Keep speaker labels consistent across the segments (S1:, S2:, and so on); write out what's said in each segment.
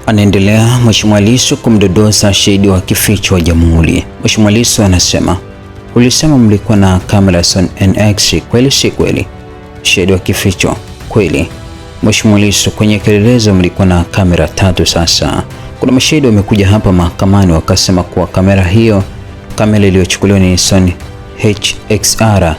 S1: Anaendelea Mheshimiwa Lissu kumdodosa shahidi wa kificho wa Jamhuri. Mheshimiwa Lissu anasema, ulisema mlikuwa na kamera Sony NX, kweli si kweli? Shahidi wa kificho, kweli. Mheshimiwa Lissu, kwenye kielelezo mlikuwa na kamera 3. Sasa kuna mashahidi wamekuja hapa mahakamani wakasema kuwa kamera iliyochukuliwa ni Sony HXR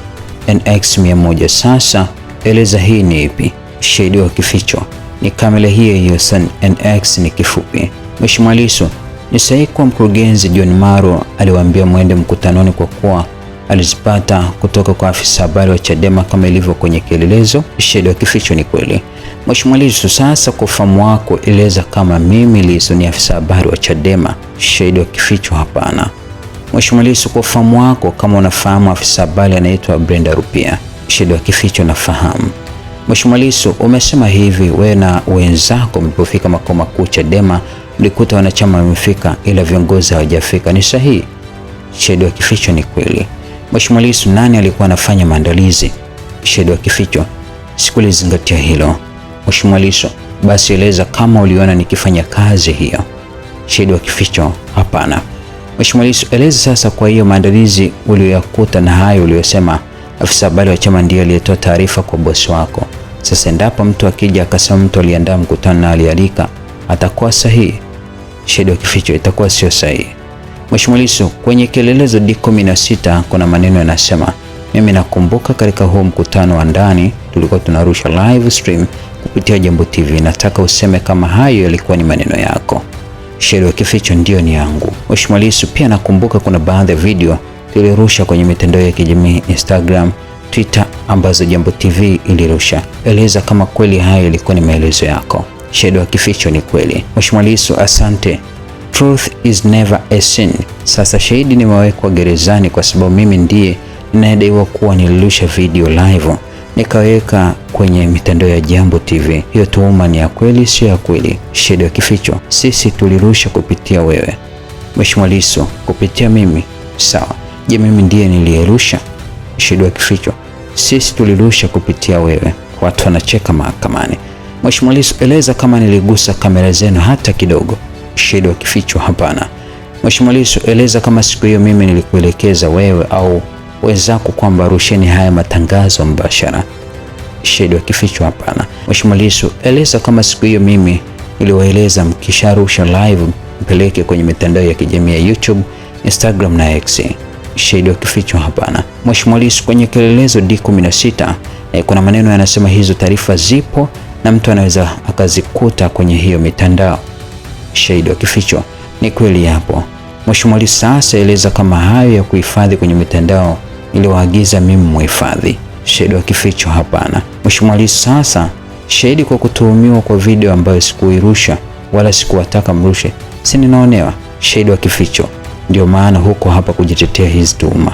S1: NX 100. Sasa eleza hii ni ipi? Shahidi wa kificho, ni kamera hiyo Sony NX ni kifupi. Mheshimiwa Lissu, ni sahihi kwa mkurugenzi John Maro aliwaambia mwende mkutanoni kwa kuwa alizipata kutoka kwa afisa habari wa Chadema kama ilivyo kwenye kielelezo? Shahidi wa kificho, ni kweli. Mheshimiwa Lissu, sasa kwa ufahamu wako eleza kama mimi Lissu ni afisa habari wa Chadema? Shahidi wa kificho, hapana. Mheshimiwa Lissu, kwa ufahamu wako kama unafahamu afisa habari anaitwa Brenda Rupia? Shahidi wa kificho, nafahamu. Mheshimiwa Lissu, umesema hivi wewe na wenzako mlipofika makao makuu Chadema mlikuta wanachama wamefika ila viongozi hawajafika, ni sahihi? Shahidi wa kificho, ni kweli. Mheshimiwa Lissu, nani alikuwa anafanya maandalizi? Shahidi wa kificho, sikulizingatia hilo. Mheshimiwa Lissu, basi eleza kama uliona nikifanya kazi hiyo? Shahidi wa kificho, hapana. Mheshimiwa Lissu, eleza sasa kwa hiyo maandalizi uliyoyakuta na hayo uliyosema afisa habari wa chama ndiye aliyetoa taarifa kwa bosi wako. Sasa endapo mtu akija akasema mtu aliandaa mkutano na alialika, atakuwa sahihi? Shahidi wa kificho, itakuwa sio sahihi. Mheshimiwa Lissu, kwenye kielelezo D16 kuna maneno yanasema, mimi nakumbuka katika huo mkutano wa ndani tulikuwa tunarusha live stream kupitia Jambo TV. Nataka useme kama hayo yalikuwa ni maneno yako. Shahidi wa kificho, ndio, ni yangu. Mheshimiwa Lissu, pia nakumbuka kuna baadhi ya video tulirusha kwenye mitandao ya kijamii Instagram, Twitter ambazo Jambo TV ilirusha. Eleza kama kweli hayo yalikuwa ni maelezo yako? Shahidi wa kificho, ni kweli. Mheshimiwa Lissu, asante. Truth is never a sin. Sasa shahidi, nimewekwa gerezani kwa sababu mimi ndiye ninayedaiwa kuwa nilirusha video live nikaweka kwenye mitandao ya Jambo TV. Hiyo tuhuma ni ya kweli, sio ya kweli? Shahidi wa kificho, sisi tulirusha kupitia wewe. Mheshimiwa Lissu, kupitia mimi? Sawa. Je, mimi ndiye niliyerusha? Shahidi wa kificho, sisi tulirusha kupitia wewe. Watu wanacheka mahakamani. Mheshimiwa Lissu, eleza kama niligusa kamera zenu hata kidogo? Shahidi wa kificho, hapana. Mheshimiwa Lissu, eleza kama siku hiyo mimi nilikuelekeza wewe au wenzako kwamba rusheni haya matangazo mbashara? Shahidi wa kificho, hapana. Mheshimiwa Lissu, eleza kama siku hiyo mimi niliwaeleza mkisharusha live mpeleke kwenye mitandao ya kijamii ya YouTube, Instagram na X? Shahidi wa kificho, hapana. Mheshimiwa Lissu, kwenye kielelezo D16 kuna maneno yanasema hizo taarifa zipo na mtu anaweza akazikuta kwenye hiyo mitandao? Shahidi wa kificho, ni kweli yapo. Mheshimiwa Lissu, sasa eleza kama hayo ya kuhifadhi kwenye mitandao niliwaagiza mimi muhifadhi? Shahidi wa kificho, hapana. Mheshimiwa Lissu, sasa shahidi, kwa kutuhumiwa kwa video ambayo sikuirusha wala sikuwataka mrushe, si ninaonewa? Shahidi wa kificho, ndio maana huko hapa kujitetea hizi tuhuma?